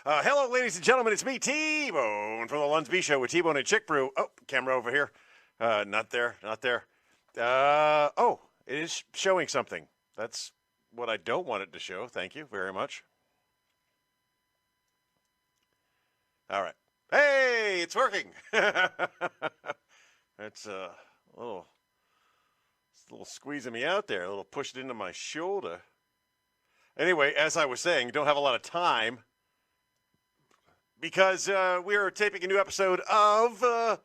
Hello, ladies and gentlemen. It's me, T-Bone, from the Lunsby Show with T-Bone and Chick Brew. Oh, camera over here. Not there. It is showing something. That's what I don't want it to show. Thank you very much. All right. Hey, it's working. That's a little squeezing me out there, a little pushed into my shoulder. Anyway, as I was saying, don't have a lot of time because we are taping a new episode of the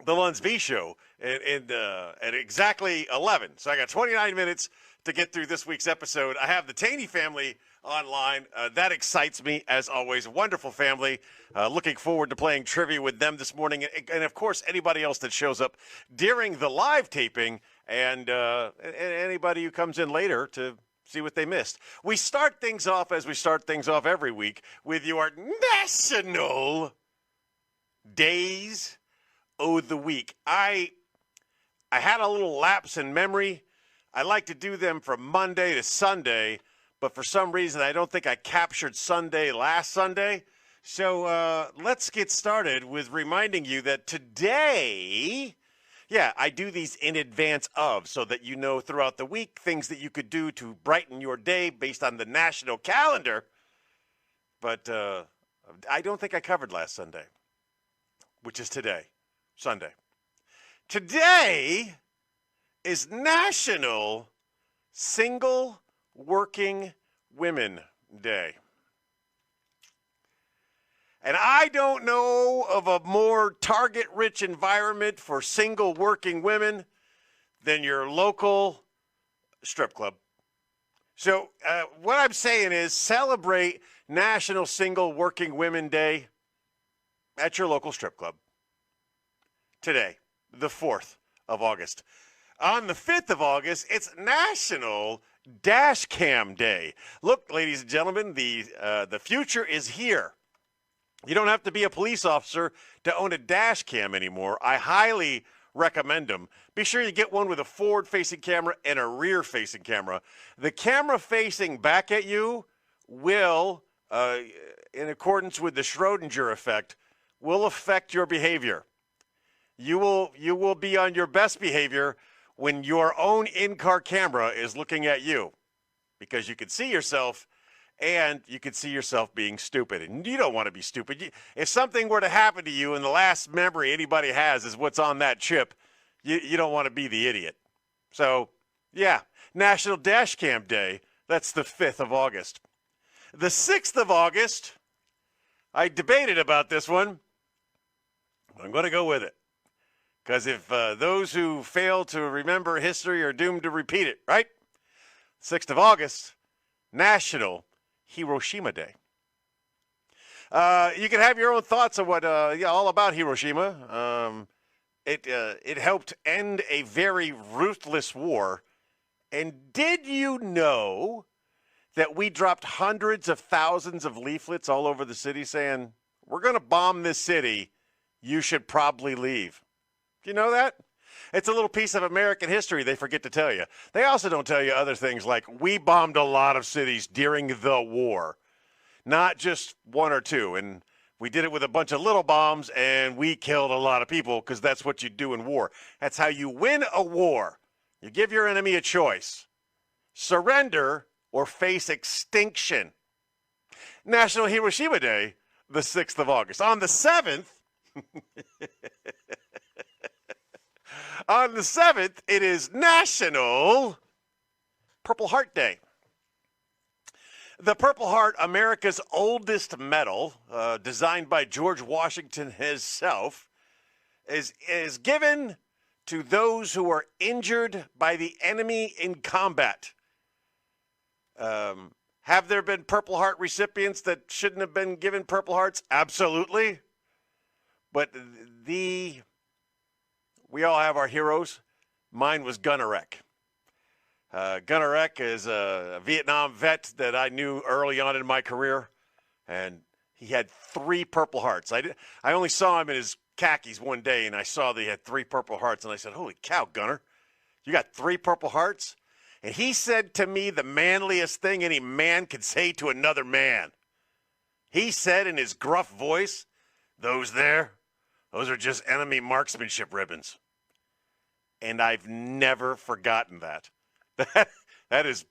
Lunsby Show at exactly 11. So I got 29 minutes to get through this week's episode. I have the Taney family online. That excites me, as always. Wonderful family. Looking forward to playing trivia with them this morning. And of course, anybody else that shows up during the live taping and anybody who comes in later to see what they missed. We start things off, as we start things off every week, with your National Days of the Week. I had a little lapse in memory. I like to do them from Monday to Sunday, but for some reason I don't think I captured Sunday last Sunday. So let's get started with reminding you that today, I do these in advance of, so that you know throughout the week things that you could do to brighten your day based on the national calendar. But I don't think I covered last Sunday, which is today, Sunday. Today is National Single Working Women Day. And I don't know of a more target-rich environment for single working women than your local strip club. So what I'm saying is celebrate National Single Working Women Day at your local strip club today, the 4th of August. On the 5th of August, it's National Dash Cam Day. Look, ladies and gentlemen, the future is here. You don't have to be a police officer to own a dash cam anymore. I highly recommend them. Be sure you get one with a forward-facing camera and a rear-facing camera. The camera facing back at you will, in accordance with the Schrodinger effect, will affect your behavior. You will be on your best behavior when your own in-car camera is looking at you, because you can see yourself and you can see yourself being stupid, and you don't want to be stupid. If something were to happen to you and the last memory anybody has is what's on that chip, you don't want to be the idiot. So, National Dash Cam Day, that's the 5th of August. The 6th of August, I debated about this one. I'm going to go with it. Because if those who fail to remember history are doomed to repeat it, right? 6th of August, National Hiroshima Day. You can have your own thoughts on what all about Hiroshima. It helped end a very ruthless war. And did you know that we dropped hundreds of thousands of leaflets all over the city saying, we're going to bomb this city, you should probably leave? Do you know that? It's a little piece of American history they forget to tell you. They also don't tell you other things like we bombed a lot of cities during the war, not just one or two. And we did it with a bunch of little bombs, and we killed a lot of people because that's what you do in war. That's how you win a war. You give your enemy a choice: surrender or face extinction. National Hiroshima Day, the 6th of August. On the 7th, on the 7th, it is National Purple Heart Day. The Purple Heart, America's oldest medal, designed by George Washington himself, is given to those who are injured by the enemy in combat. Have there been Purple Heart recipients that shouldn't have been given Purple Hearts? Absolutely. But we all have our heroes. Mine was Gunnerek. Gunnerek is a Vietnam vet that I knew early on in my career, and he had 3 Purple Hearts. I only saw him in his khakis one day, and I saw that he had 3 Purple Hearts, and I said, holy cow, Gunner, you got 3 Purple Hearts? And he said to me the manliest thing any man could say to another man. He said in his gruff voice, those are just enemy marksmanship ribbons. And I've never forgotten that. That is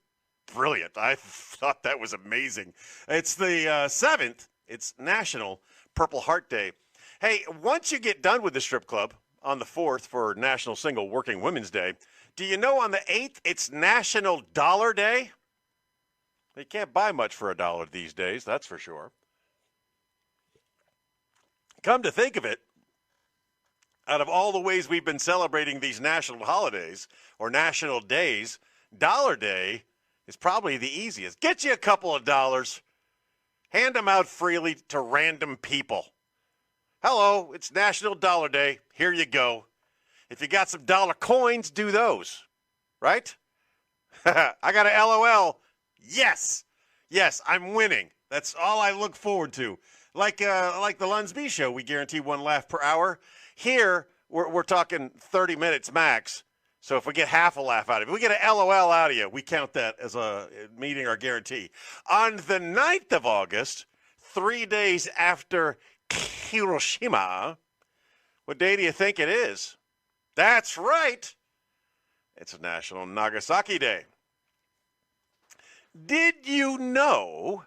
brilliant. I thought that was amazing. It's the 7th. It's National Purple Heart Day. Hey, once you get done with the strip club on the 4th for National Single Working Women's Day, do you know on the 8th it's National Dollar Day? You can't buy much for $1 these days, that's for sure. Come to think of it, out of all the ways we've been celebrating these national holidays or national days, Dollar Day is probably the easiest. Get you a couple of dollars, hand them out freely to random people. Hello, it's National Dollar Day. Here you go. If you got some dollar coins, do those, right? I got a LOL. Yes, I'm winning. That's all I look forward to. Like the Lunsby Show, we guarantee 1 laugh per hour. Here, we're talking 30 minutes max. So if we get half a laugh out of it, we get an LOL out of you, we count that as a meeting our guarantee. On the 9th of August, 3 days after Hiroshima, what day do you think it is? That's right. It's National Nagasaki Day. Did you know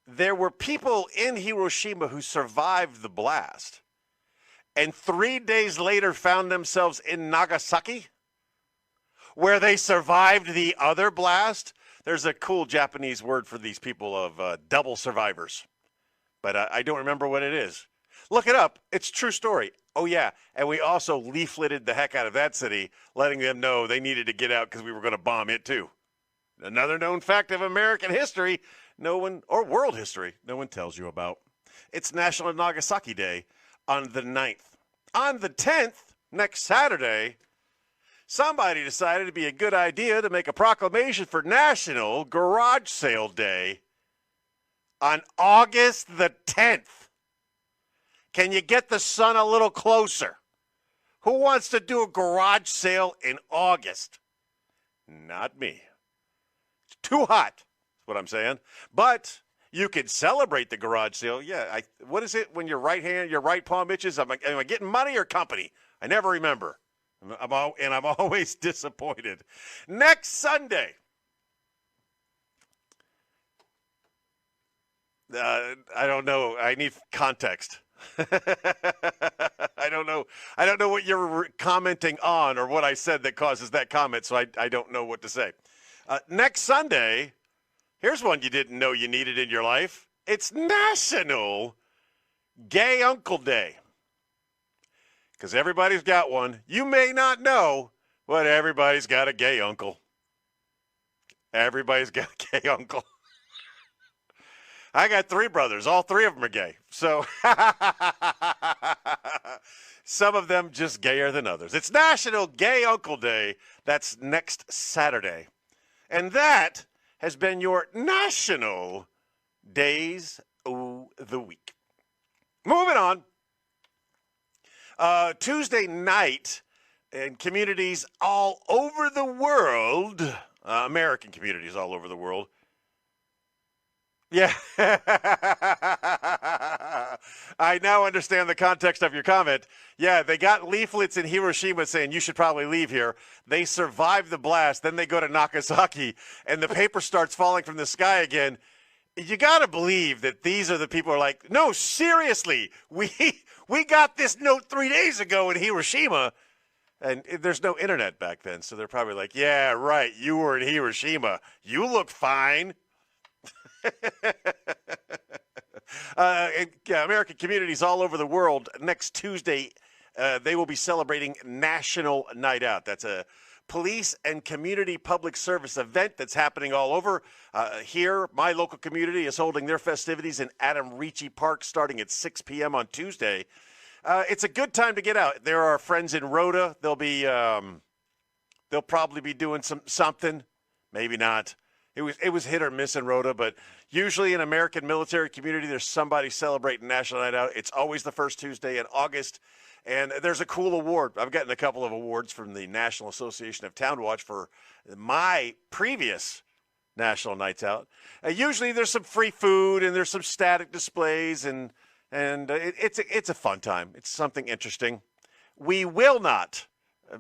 there were people in Hiroshima who survived the blast and 3 days later found themselves in Nagasaki, where they survived the other blast? There's a cool Japanese word for these people of double survivors, but I don't remember what it is. Look it up. It's a true story. Oh, yeah, and we also leafleted the heck out of that city, letting them know they needed to get out because we were going to bomb it too. Another known fact of American history, or world history, no one tells you about. It's National Nagasaki Day on the 9th. On the 10th, next Saturday, somebody decided it'd be a good idea to make a proclamation for National Garage Sale Day on August the 10th. Can you get the sun a little closer? Who wants to do a garage sale in August? Not me. It's too hot, is what I'm saying. But you could celebrate the garage sale. Yeah, what is it when your right palm itches? Am I getting money or company? I never remember. I'm always disappointed. Next Sunday. I don't know. I need context. I don't know what you're commenting on or what I said that causes that comment, so I don't know what to say. Next Sunday, here's one you didn't know you needed in your life. It's National Gay Uncle Day. Because everybody's got one. You may not know, but everybody's got a gay uncle. Everybody's got a gay uncle. I got 3 brothers. All 3 of them are gay. So some of them just gayer than others. It's National Gay Uncle Day. That's next Saturday. And that has been your National Days of the Week. Moving on. Tuesday night in communities all over the world, American communities all over the world, yeah. I now understand the context of your comment. Yeah, they got leaflets in Hiroshima saying you should probably leave here. They survive the blast. Then they go to Nagasaki, and the paper starts falling from the sky again. You got to believe that these are the people who are like, no, seriously, we got this note 3 days ago in Hiroshima. And there's no internet back then, so they're probably like, yeah, right, you were in Hiroshima. You look fine. American communities all over the world, next Tuesday, they will be celebrating National Night Out. That's a police and community public service event that's happening all over. Here, my local community is holding their festivities in Adam Ricci Park starting at 6 p.m. on Tuesday. It's a good time to get out. There are friends in Rhoda. They'll probably be doing something, maybe not. It was hit or miss in Rhoda, but usually in American military community, there's somebody celebrating National Night Out. It's always the first Tuesday in August, and there's a cool award. I've gotten a couple of awards from the National Association of Town Watch for my previous National Nights Out. Usually there's some free food and there's some static displays, and it's a fun time. It's something interesting. We will not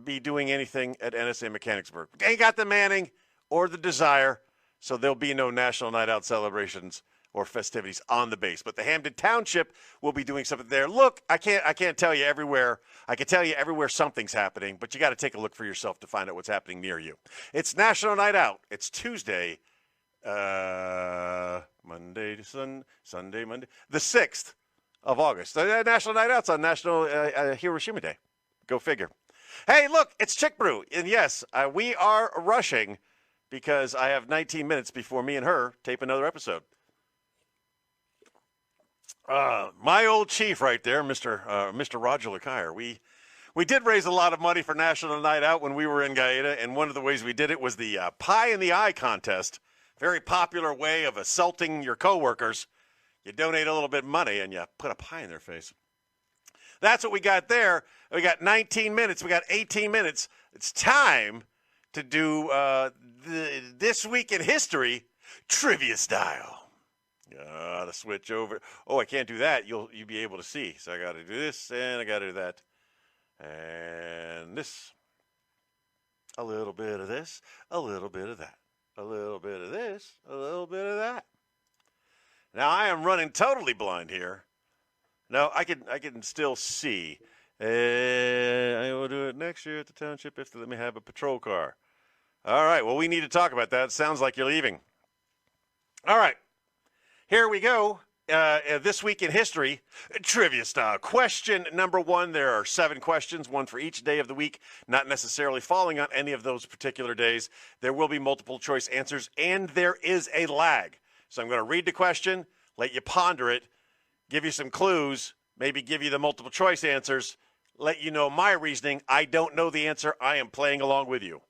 be doing anything at NSA Mechanicsburg. Ain't got the manning or the desire. So there'll be no National Night Out celebrations or festivities on the base. But the Hamden Township will be doing something there. Look, I can't tell you everywhere. I can tell you everywhere something's happening, but you got to take a look for yourself to find out what's happening near you. It's National Night Out. It's Tuesday, Monday to Sunday, Monday, the 6th of August. National Night Out's on National Hiroshima Day. Go figure. Hey, look, it's Chick Brew. And yes, we are rushing because I have 19 minutes before me and her tape another episode. My old chief right there, Mr. Roger LeCuyer, we did raise a lot of money for National Night Out when we were in Gaeta, and one of the ways we did it was the Pie in the Eye contest. Very popular way of assaulting your coworkers. You donate a little bit of money and you put a pie in their face. That's what we got there. We got 19 minutes. We got 18 minutes. It's time to do This Week in History trivia style. Gotta switch over. Oh, I can't do that. You'll be able to see. So I got to do this and I got to do that. And this. A little bit of this. A little bit of that. A little bit of this. A little bit of that. Now I am running totally blind here. Now I can still see. I will do it next year at the township if they let me have a patrol car. All right, well, we need to talk about that. It sounds like you're leaving. All right, here we go. This Week in History, trivia style. Question number 1. There are 7 questions, one for each day of the week, not necessarily falling on any of those particular days. There will be multiple choice answers, and there is a lag. So I'm going to read the question, let you ponder it, give you some clues, maybe give you the multiple choice answers, let you know my reasoning. I don't know the answer. I am playing along with you.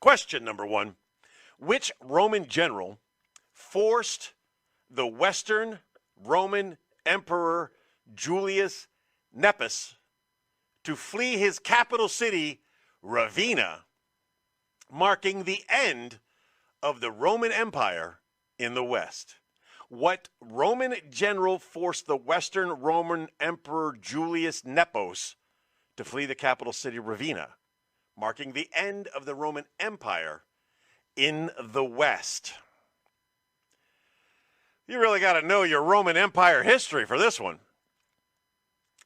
Question number 1. Which Roman general forced the Western Roman Emperor Julius Nepos to flee his capital city, Ravenna, marking the end of the Roman Empire in the West? What Roman general forced the Western Roman Emperor Julius Nepos to flee the capital city, Ravenna, marking the end of the Roman Empire in the West? You really got to know your Roman Empire history for this one.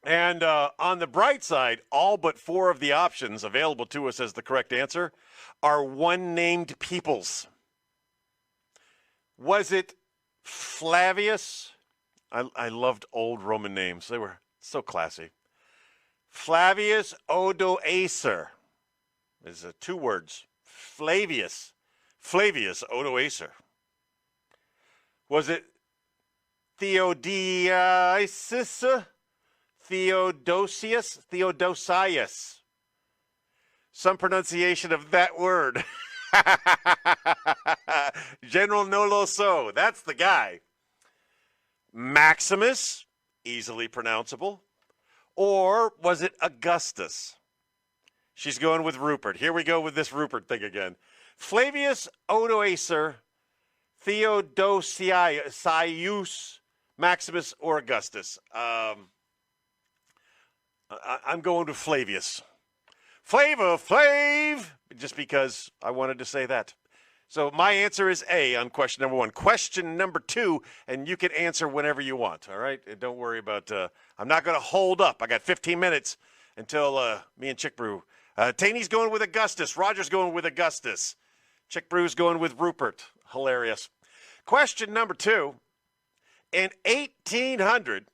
And on the bright side, all but 4 of the options available to us as the correct answer are one-named peoples. Was it Flavius? I loved old Roman names. They were so classy. Flavius Odoacer. There's 2 words. Flavius Odoacer. Was it Theodosius? Theodosius. Some pronunciation of that word. General no lo so. That's the guy. Maximus, easily pronounceable. Or was it Augustus? She's going with Rupert. Here we go with this Rupert thing again. Flavius Odoacer, Theodosius, Maximus, or Augustus. I'm going to Flavius. Flav, just because I wanted to say that. So my answer is A on question number 1. Question number 2, and you can answer whenever you want, all right? And don't worry about, I'm not going to hold up. I got 15 minutes until me and Chick Brew. Taney's going with Augustus. Roger's going with Augustus. Chick Brew's going with Rupert. Hilarious. Question number 2. In 1800,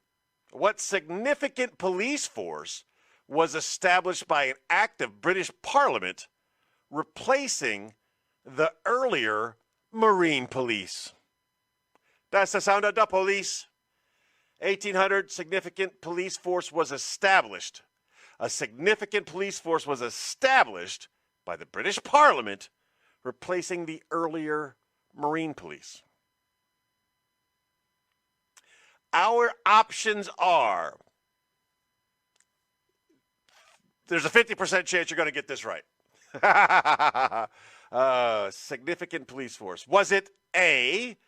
what significant police force was established by an act of British Parliament replacing the earlier Marine Police? That's the sound of the police. 1800, significant police force was established. A significant police force was established by the British Parliament, replacing the earlier Marine Police? Our options are, there's a 50% chance you're going to get this right. Significant police force. Was it A,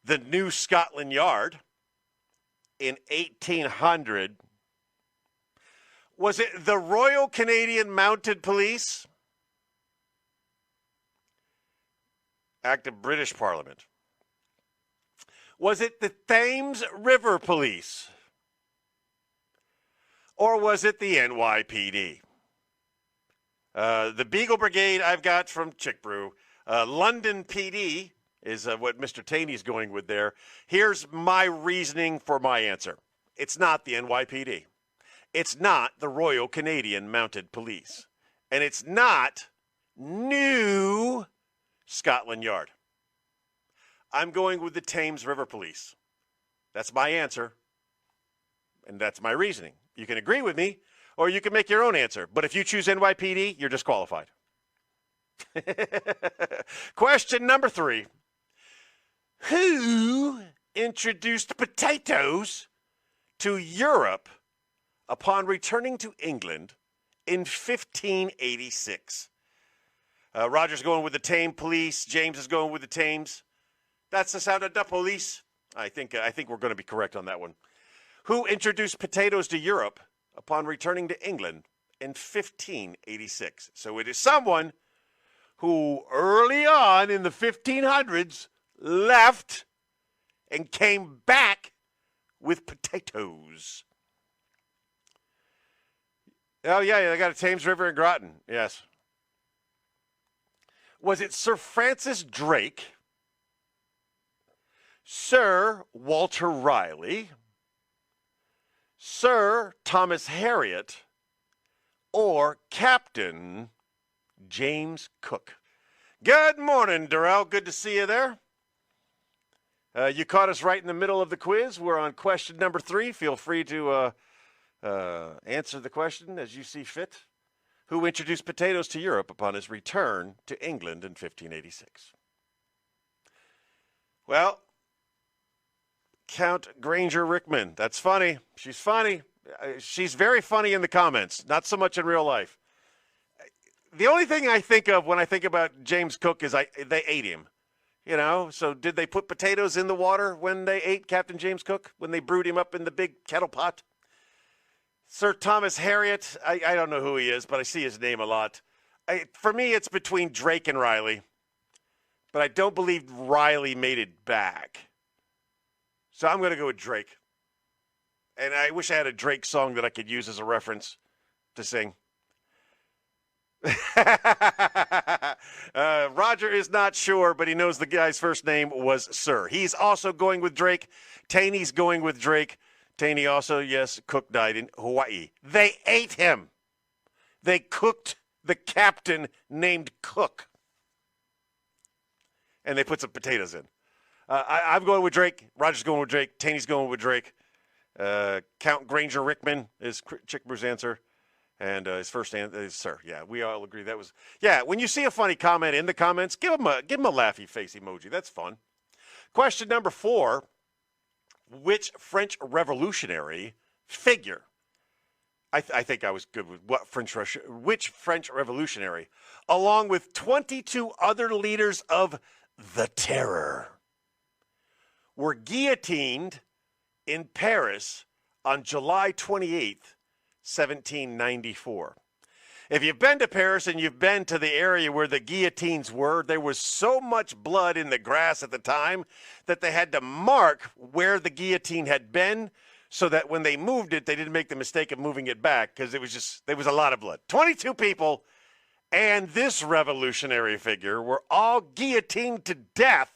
the New Scotland Yard in 1800? Was it the Royal Canadian Mounted Police? Act of British Parliament. Was it the Thames River Police? Or was it the NYPD? The Beagle Brigade I've got from Chick Brew. London PD is what Mr. Taney's going with there. Here's my reasoning for my answer. It's not the NYPD. It's not the Royal Canadian Mounted Police. And it's not New Scotland Yard. I'm going with the Thames River Police. That's my answer. And that's my reasoning. You can agree with me, or you can make your own answer. But if you choose NYPD, you're disqualified. Question number 3. Who introduced potatoes to Europe upon returning to England in 1586? Roger's going with the Thames Police. James is going with the Thames. That's the sound of the police. I think we're going to be correct on that one. Who introduced potatoes to Europe upon returning to England in 1586? So it is someone who early on in the 1500s left and came back with potatoes. Oh, yeah, they got a Thames River in Groton. Yes. Was it Sir Francis Drake, Sir Walter Raleigh, Sir Thomas Harriot, or Captain James Cook? Good morning, Darrell. Good to see you there. You caught us right in the middle of the quiz. We're on question number 3. Feel free to answer the question as you see fit. Who introduced potatoes to Europe upon his return to England in 1586? Well, Count Granger Rickman. That's funny. She's funny. She's very funny in the comments, not so much in real life. The only thing I think of when I think about James Cook is they ate him. You know, so did they put potatoes in the water when they ate Captain James Cook, when they brewed him up in the big kettle pot? Sir Thomas Harriot, I don't know who he is, but I see his name a lot. For me, it's between Drake and Riley, but I don't believe Riley made it back. So I'm going to go with Drake. And I wish I had a Drake song that I could use as a reference to sing. Roger is not sure, but he knows the guy's first name was Sir. He's also going with Drake. Taney's going with Drake. Taney also, yes, Cook died in Hawaii. They ate him. They cooked the captain named Cook. And they put some potatoes in. I'm going with Drake. Roger's going with Drake. Taney's going with Drake. Count Granger Rickman is Chick Brew's answer. And his first answer is Sir. Yeah, we all agree that was. Yeah, when you see a funny comment in the comments, give him a laughy face emoji. That's fun. Question number 4. Which French revolutionary figure? I think I was good with which French revolutionary, along with 22 other leaders of the Terror, were guillotined in Paris on July 28th, 1794. If you've been to Paris and you've been to the area where the guillotines were, there was so much blood in the grass at the time that they had to mark where the guillotine had been so that when they moved it, they didn't make the mistake of moving it back because there was a lot of blood. 22 people and this revolutionary figure were all guillotined to death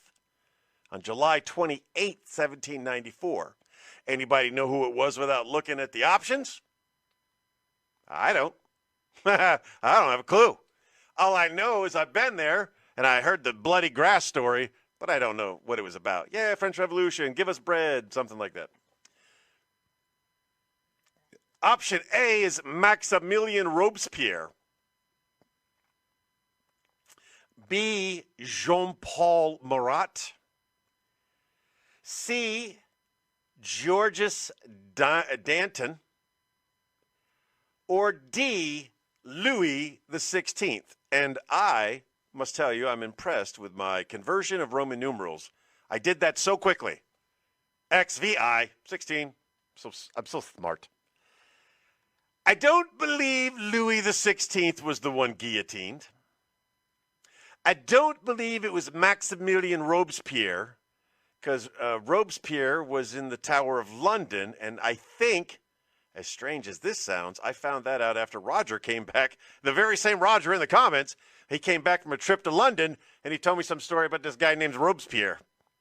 on July 28th, 1794. Anybody know who it was without looking at the options? I don't. I don't have a clue. All I know is I've been there and I heard the bloody grass story, but I don't know what it was about. Yeah, French Revolution, give us bread, something like that. Option A is Maximilien Robespierre. B. Jean-Paul Marat, C. Georges Danton, or D. Louis the 16th? And I must tell you, I'm impressed with my conversion of Roman numerals. I did that so quickly. XVI, 16. I'm so smart. I don't believe Louis the 16th was the one guillotined. I don't believe it was Maximilien Robespierre, because Robespierre was in the Tower of London, and I think, as strange as this sounds, I found that out after Roger came back. The very same Roger in the comments, he came back from a trip to London, and he told me some story about this guy named Robespierre,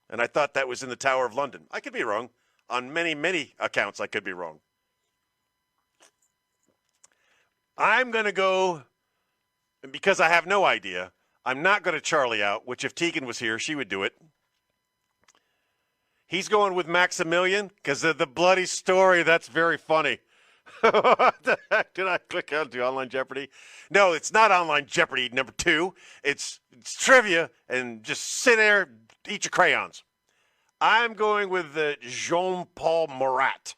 and I thought that was in the Tower of London. I could be wrong. On many, many accounts, I could be wrong. I'm going to go, because I have no idea, I'm not going to Charlie out, which if Tegan was here, she would do it. He's going with Maximilian because of the bloody story. That's very funny. What the heck? Did I click on to Online Jeopardy? No, it's not Online Jeopardy number 2. It's trivia, and just sit there, eat your crayons. I'm going with Jean-Paul Marat.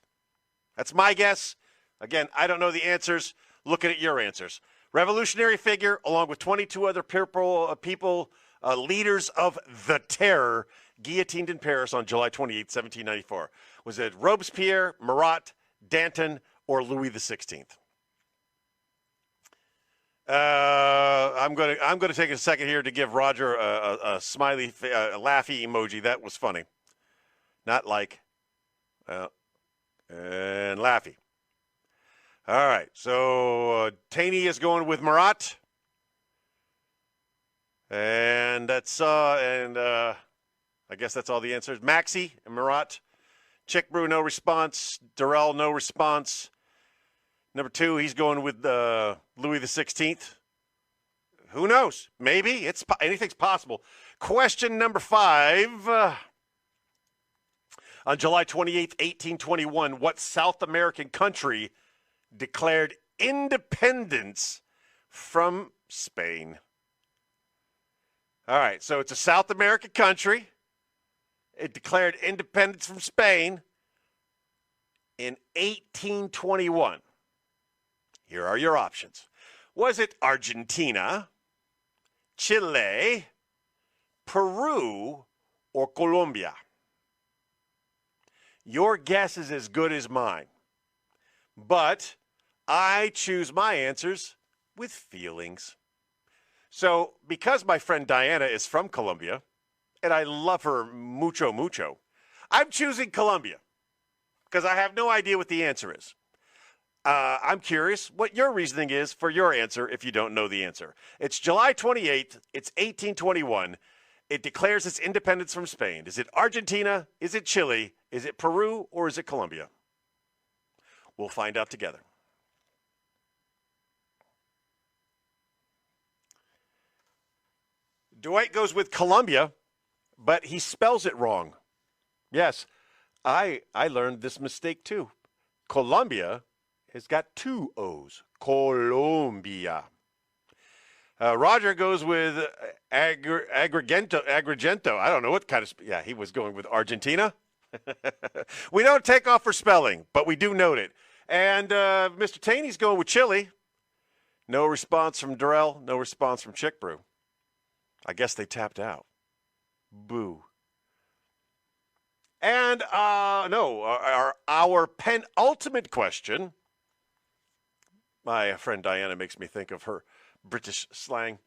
That's my guess. Again, I don't know the answers. Looking at your answers. Revolutionary figure, along with 22 other people, leaders of the terror, guillotined in Paris on July 28, 1794. Was it Robespierre, Marat, Danton, or Louis the 16th? I'm going to take a second here to give Roger a smiley, laughy emoji. That was funny. Not like, and laughy. All right, so Taney is going with Marat, and that's I guess that's all the answers. Maxi and Marat, Chick Brew, no response. Durrell, no response. Number 2, he's going with Louis the 16th. Who knows? Maybe anything's possible. Question number 5. On July 28th, 1821, what South American country declared independence from Spain? All right, so it's a South American country. It declared independence from Spain in 1821. Here are your options. Was it Argentina, Chile, Peru, or Colombia? Your guess is as good as mine. But I choose my answers with feelings. So because my friend Diana is from Colombia, and I love her mucho, mucho, I'm choosing Colombia because I have no idea what the answer is. I'm curious what your reasoning is for your answer if you don't know the answer. It's July 28th. It's 1821. It declares its independence from Spain. Is it Argentina? Is it Chile? Is it Peru? Or is it Colombia? We'll find out together. Dwight goes with Colombia, but he spells it wrong. Yes, I learned this mistake too. Colombia has got 2 O's. Colombia. Roger goes with Agrigento. I don't know what kind of... Yeah, he was going with Argentina. We don't take off for spelling, but we do note it. And Mr. Taney's going with Chile. No response from Durrell. No response from Chick Brew. I guess they tapped out. Boo. And our penultimate question. My friend Diana makes me think of her British slang.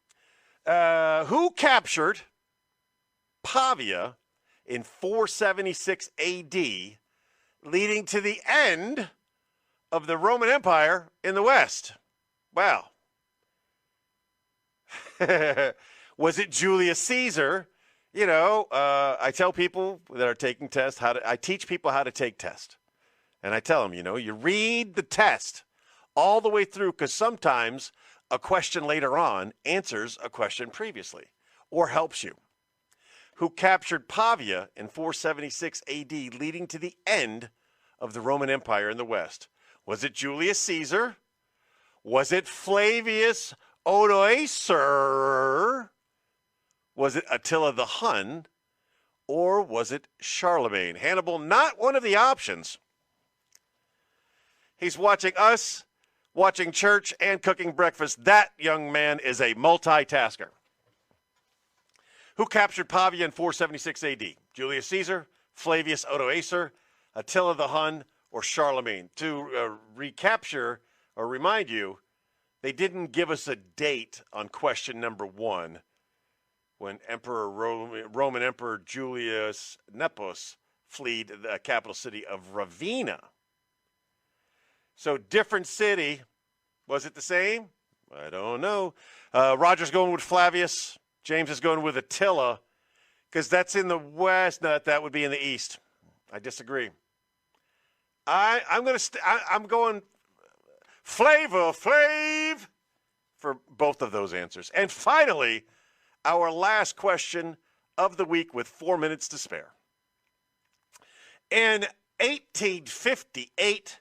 Who captured Pavia in 476 AD, leading to the end of the Roman Empire in the West? Well, was it Julius Caesar? You know, I tell people that are taking tests I teach people how to take tests. And I tell them, you read the test all the way through, because sometimes a question later on answers a question previously or helps you. Who captured Pavia in 476 AD, leading to the end of the Roman Empire in the West? Was it Julius Caesar? Was it Flavius Odoacer? Was it Attila the Hun? Or was it Charlemagne? Hannibal, not one of the options. He's watching us, watching church, and cooking breakfast. That young man is a multitasker. Who captured Pavia in 476 AD? Julius Caesar, Flavius Odoacer, Attila the Hun, or Charlemagne? To recapture or remind you, they didn't give us a date on question number 1 when Roman Emperor Julius Nepos fled the capital city of Ravenna. So different city. Was it the same? I don't know. Roger's going with Flavius. James is going with Attila because that's in the west. No, that would be in the east. I disagree. I'm going Flavor Flav for both of those answers. And finally, our last question of the week with 4 minutes to spare. In 1858,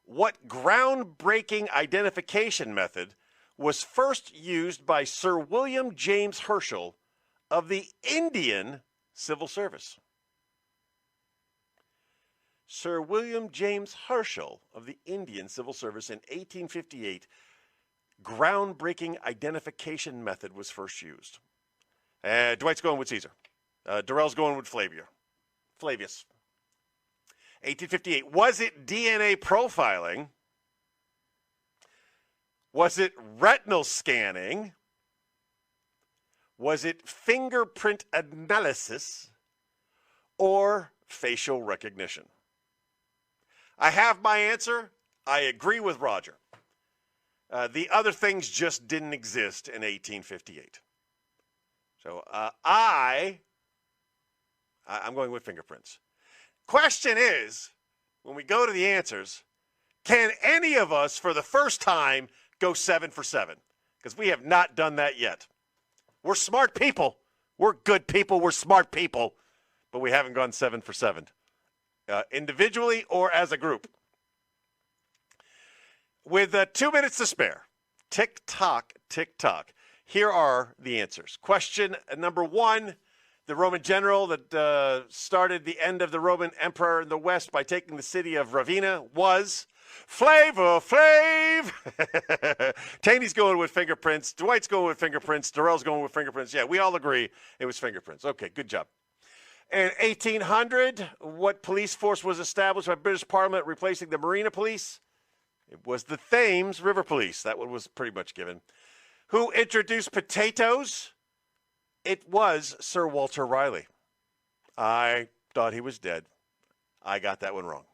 what groundbreaking identification method was first used by Sir William James Herschel of the Indian Civil Service? Sir William James Herschel of the Indian Civil Service in 1858, groundbreaking identification method was first used. Dwight's going with Caesar. Darrell's going with Flavius. 1858. Was it DNA profiling? Was it retinal scanning? Was it fingerprint analysis? Or facial recognition? I have my answer. I agree with Roger. The other things just didn't exist in 1858. So I'm going with fingerprints. Question is, when we go to the answers, can any of us for the first time go 7 for 7? Because we have not done that yet. We're smart people. We're good people. We're smart people. But we haven't gone 7 for 7. Individually or as a group. With 2 minutes to spare, tick tock, here are the answers. Question number 1, the Roman general that started the end of the Roman Empire in the West by taking the city of Ravenna was Flavor Flav. Taney's going with fingerprints. Dwight's going with fingerprints. Darrell's going with fingerprints. Yeah, we all agree it was fingerprints. Okay, good job. In 1800, what police force was established by British Parliament replacing the Marina Police? It was the Thames River Police. That one was pretty much given. Who introduced potatoes? It was Sir Walter Raleigh. I thought he was dead. I got that one wrong.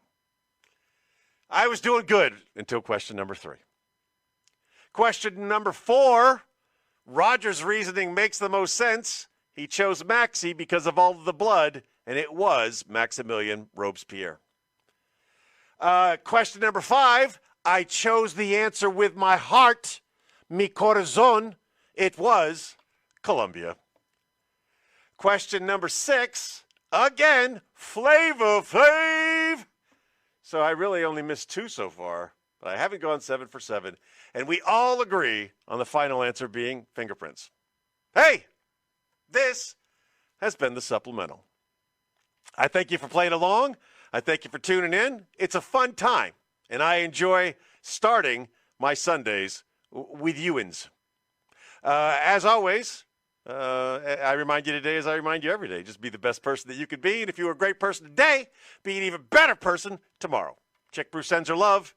I was doing good until question number 3. Question number 4, Roger's reasoning makes the most sense. He chose Maxie because of all of the blood, and it was Maximilian Robespierre. Question number 5, I chose the answer with my heart, mi corazon. It was Colombia. Question number 6, again, Flavor Flav. So I really only missed 2 so far, but I haven't gone 7 for 7. And we all agree on the final answer being fingerprints. Hey! This has been the Supplemental. I thank you for playing along. I thank you for tuning in. It's a fun time, and I enjoy starting my Sundays with you'ins. As always, I remind you today as I remind you every day, just be the best person that you could be. And if you were a great person today, be an even better person tomorrow. Chick Bruce sends her love.